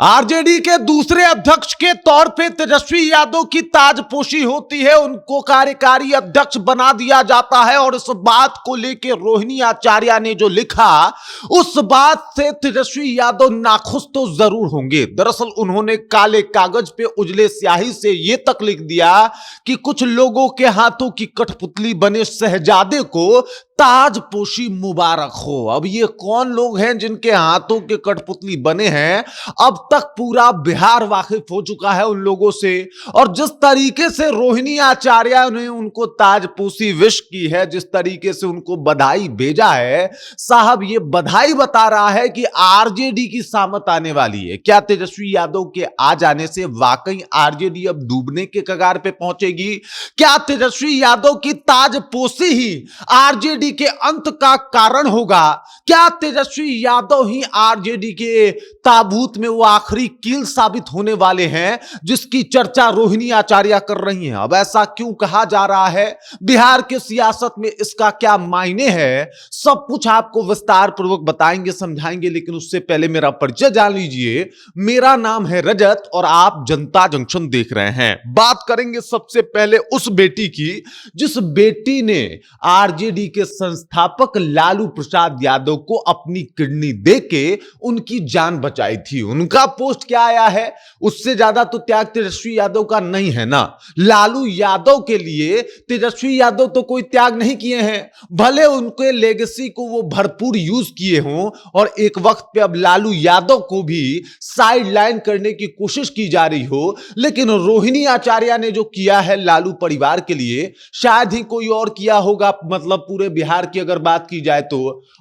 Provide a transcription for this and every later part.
RJD के दूसरे अध्यक्ष के तौर पे तेजस्वी यादव की ताजपोशी होती है, उनको कार्यकारी अध्यक्ष बना दिया जाता है। और इस बात को लेकर रोहिणी आचार्य ने जो लिखा, उस बात से तेजस्वी यादव नाखुश तो जरूर होंगे। दरअसल उन्होंने काले कागज पे उजले स्याही से यह तक लिख दिया कि कुछ लोगों के हाथों की कठपुतली बने शहजादे को ताजपोशी मुबारक हो। अब ये कौन लोग हैं जिनके हाथों के कठपुतली बने हैं? अब तक पूरा बिहार वाकिफ हो चुका है उन लोगों से। और जिस तरीके से रोहिणी आचार्य ने उनको ताजपोशी विश की है, जिस तरीके से उनको बधाई भेजा है, साहब ये बधाई बता रहा है कि आरजेडी की सामत आने वाली है। क्या तेजस्वी यादव के आ जाने से वाकई आरजेडी अब डूबने के कगार पे पहुंचेगी? क्या तेजस्वी यादव की ताजपोशी ही आरजेडी के अंत का कारण होगा? क्या तेजस्वी यादव ही आरजेडी के ताबूत में वो आखिरी कील साबित होने वाले हैं जिसकी चर्चा रोहिणी आचार्य कर रही हैं? अब ऐसा क्यों कहा जा रहा है? बिहार के सियासत में इसका क्या मायने है? सब कुछ आपको विस्तार पूर्वक बताएंगे, समझाएंगे, लेकिन उससे पहले मेरा परिचय जान लीजिए। मेरा नाम है रजत और आप जनता जंक्शन देख रहे हैं। बात करेंगे सबसे पहले उस बेटी की जिस बेटी ने आरजेडी के संस्थापक लालू प्रसाद यादव को अपनी किडनी देके उनकी जान बचाई थी। उनका पोस्ट क्या आया है? उससे ज्यादा तो त्याग तेजस्वी यादव का नहीं है ना। लालू यादव के लिए तेजस्वी यादव तो कोई त्याग नहीं किए हैं, भले उनके लेगेसी को वो भरपूर यूज किए हों। और एक वक्त पे अब लालू यादव को भी साइडलाइन करने की कोशिश की जा रही हो, लेकिन रोहिणी आचार्य ने जो किया है लालू परिवार के लिए, शायद ही कोई और किया होगा। मतलब पूरे बिहार की अगर बात की जाए तो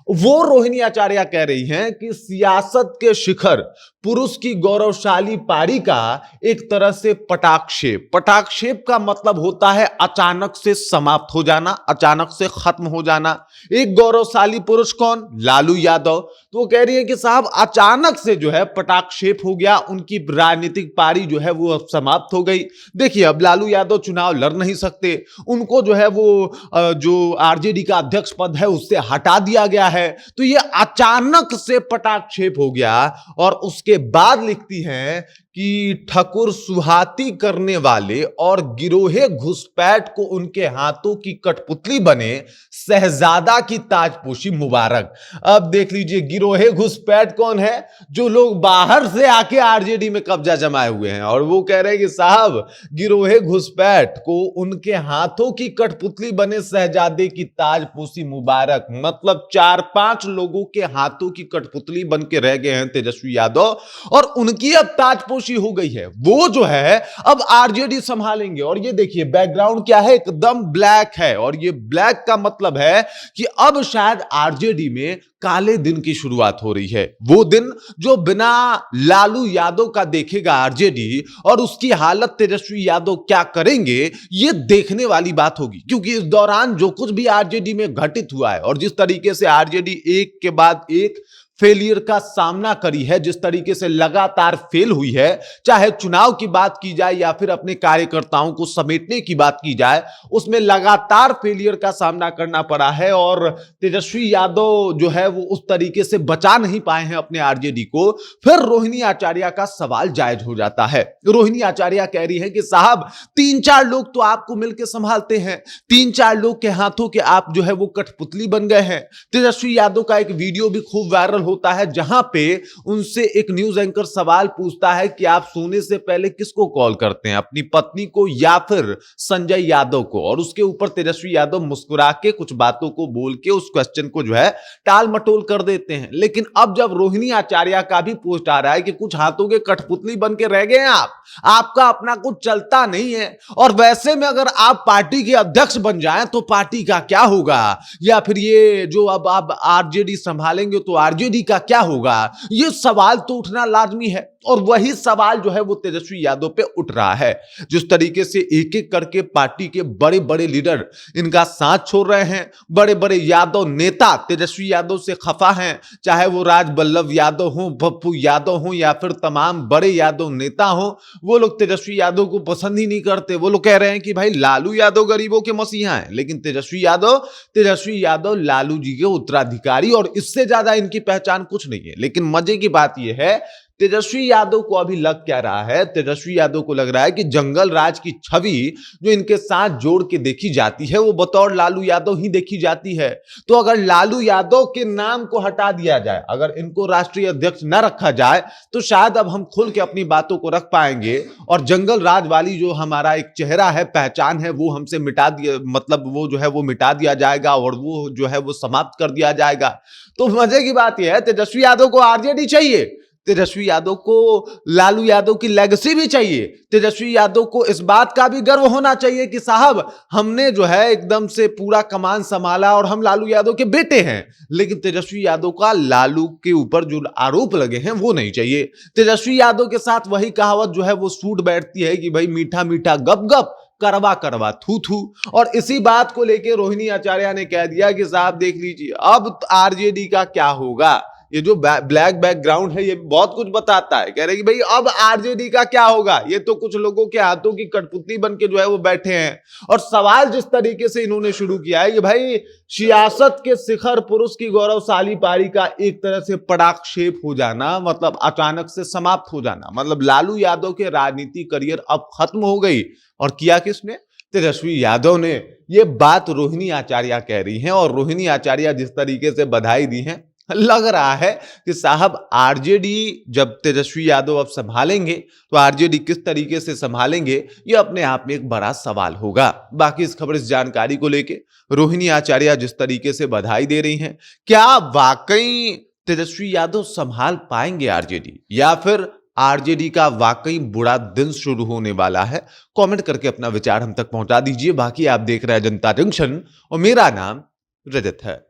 वो रोहिणी आचार्य कह रही हैं कि सियासत के शिखर पुरुष की गौरवशाली पारी का एक तरह से पटाक्षेप। पटाक्षेप का मतलब होता है अचानक से समाप्त हो जाना, अचानक से खत्म हो जाना। एक गौरवशाली पुरुष कौन? लालू यादव। तो वो कह रही है कि साहब अचानक से जो है पटाक्षेप हो गया, उनकी राजनीतिक पारी जो है वो अब समाप्त हो गई। देखिए अब लालू यादव चुनाव लड़ नहीं सकते, उनको जो है वो जो आरजेडी का अध्यक्ष पद है उससे हटा दिया गया है। तो ये अचानक से पटाक्षेप हो गया। और उसके बाद लिखती हैं कि ठकुर सुहाती करने वाले और गिरोहे घुसपैठ को उनके हाथों की कठपुतली बने शहजादा की ताजपोशी मुबारक। अब देख लीजिए गिरोहे घुसपैठ कौन है? जो लोग बाहर से आके आरजेडी में कब्जा जमाए हुए हैं। और वो कह रहे हैं कि साहब गिरोहे घुसपैठ को उनके हाथों की कठपुतली बने शहजादे की ताजपोशी मुबारक। मतलब 4-5 लोगों के हाथों की कठपुतली बन के रह गए हैं तेजस्वी यादव, और उनकी अब ताजपोशी हो गई है। वो जो है अब आरजेडी संभालेंगे। और ये देखिए बैकग्राउंड क्या है, एकदम ब्लैक है। और ये ब्लैक का मतलब है कि अब शायद आरजेडी में काले दिन की शुरुआत हो रही है। वो दिन जो बिना लालू यादव का देखेगा आरजेडी, और उसकी हालत तेजस्वी यादव क्या करेंगे ये देखने वाली बात होगी। क्योंकि इस दौरान जो कुछ भी आरजेडी में घटित हुआ है और जिस तरीके से आरजेडी एक के बाद एक फेलियर का सामना करी है, जिस तरीके से लगातार फेल हुई है, चाहे चुनाव की बात की जाए या फिर अपने कार्यकर्ताओं को समेटने की बात की जाए, उसमें लगातार फेलियर का सामना करना पड़ा है। और तेजस्वी यादव जो है वो उस तरीके से बचा नहीं पाए हैं अपने आरजेडी को। फिर रोहिणी आचार्य का सवाल जायज हो जाता है। रोहिणी आचार्य कह रही है कि साहब 3-4 लोग तो आपको मिलकर संभालते हैं, 3-4 लोग के हाथों के आप जो है वो कठपुतली बन गए हैं। तेजस्वी यादव का एक वीडियो भी खूब वायरल होता है जहां पे उनसे एक न्यूज एंकर सवाल पूछता है कि आप सोने से पहले किसको कॉल करते हैं, अपनी पत्नी को या फिर संजय यादव को? और उसके ऊपर तेजस्वी यादव मुस्कुरा के कुछ बातों को बोल के उस क्वेश्चन को जो है टाल मटोल कर देते हैं। लेकिन अब जब रोहिणी आचार्य का भी पोस्ट आ रहा है कि कुछ हाथों के कठपुतली बन के रह गए हैं आप, आपका अपना कुछ चलता नहीं है, और वैसे में अगर आप पार्टी के अध्यक्ष बन जाएं तो पार्टी का क्या होगा? या फिर ये जो अब आप आरजेडी संभालेंगे तो आरजेडी का क्या होगा? ये सवाल तो उठना लाजमी है। और वही सवाल जो है वो तेजस्वी यादव पे उठ रहा है। जिस तरीके से एक एक करके पार्टी के बड़े बड़े लीडर इनका साथ छोड़ रहे हैं, बड़े बड़े यादव नेता तेजस्वी यादव से खफा हैं, चाहे वो राज बल्लभ यादव हो, पप्पू यादव हो, या फिर तमाम बड़े यादव नेता हो, वो लोग तेजस्वी यादव को पसंद ही नहीं करते। वो लोग कह रहे हैं कि भाई लालू यादव गरीबों के मसीहा हैं, लेकिन तेजस्वी यादव लालू जी के उत्तराधिकारी, और इससे ज्यादा इनकी पहचान कुछ नहीं है। लेकिन मजे की बात यह है तेजस्वी यादव को अभी लग क्या रहा है? तेजस्वी यादव को लग रहा है कि जंगल राज की छवि जो इनके साथ जोड़ के देखी जाती है वो बतौर लालू यादव ही देखी जाती है। तो अगर लालू यादव के नाम को हटा दिया जाए, अगर इनको राष्ट्रीय अध्यक्ष न रखा जाए, तो शायद अब हम खुल के अपनी बातों को रख पाएंगे और जंगल राज वाली जो हमारा एक चेहरा है, पहचान है, वो हमसे मिटा दिया, मतलब वो जो है वो मिटा दिया जाएगा और वो जो है वो समाप्त कर दिया जाएगा। तो मजे की बात यह है, तेजस्वी यादव को आरजेडी चाहिए, तेजस्वी यादव को लालू यादव की लेगेसी भी चाहिए, तेजस्वी यादव को इस बात का भी गर्व होना चाहिए कि साहब हमने जो है एकदम से पूरा कमान संभाला और हम लालू यादव के बेटे हैं। लेकिन तेजस्वी यादव का लालू के ऊपर जो आरोप लगे हैं वो नहीं चाहिए। तेजस्वी यादव के साथ वही कहावत जो है वो सूट बैठती है कि भाई मीठा मीठा गप गप, करवा करवा थू थू। और इसी बात को लेकर रोहिणी आचार्य ने कह दिया कि साहब देख लीजिए अब आरजेडी का क्या होगा। ये जो ब्लैक बैकग्राउंड है ये बहुत कुछ बताता है। कह रहे कि भाई अब आरजेडी का क्या होगा, ये तो कुछ लोगों के हाथों की कठपुतली बन के जो है वो बैठे हैं। और सवाल जिस तरीके से इन्होंने शुरू किया है कि भाई सियासत के शिखर पुरुष की गौरवशाली पारी का एक तरह से पटाक्षेप हो जाना, मतलब अचानक से समाप्त हो जाना, मतलब लालू यादव के राजनीति करियर अब खत्म हो गई। और किया किसने? तेजस्वी यादव ने। ये बात रोहिणी आचार्य कह रही हैं और रोहिणी आचार्य जिस तरीके से बधाई दी हैं, लग रहा है कि साहब आरजेडी जब तेजस्वी यादव अब संभालेंगे तो आरजेडी किस तरीके से संभालेंगे ये अपने आप में एक बड़ा सवाल होगा। बाकी इस खबर, इस जानकारी को लेके रोहिणी आचार्य जिस तरीके से बधाई दे रही हैं, क्या वाकई तेजस्वी यादव संभाल पाएंगे आरजेडी, या फिर आरजेडी का वाकई बुरा दिन शुरू होने वाला है? कमेंट करके अपना विचार हम तक पहुंचा दीजिए। बाकी आप देख रहे हैं जनता जंक्शन और मेरा नाम रजत है।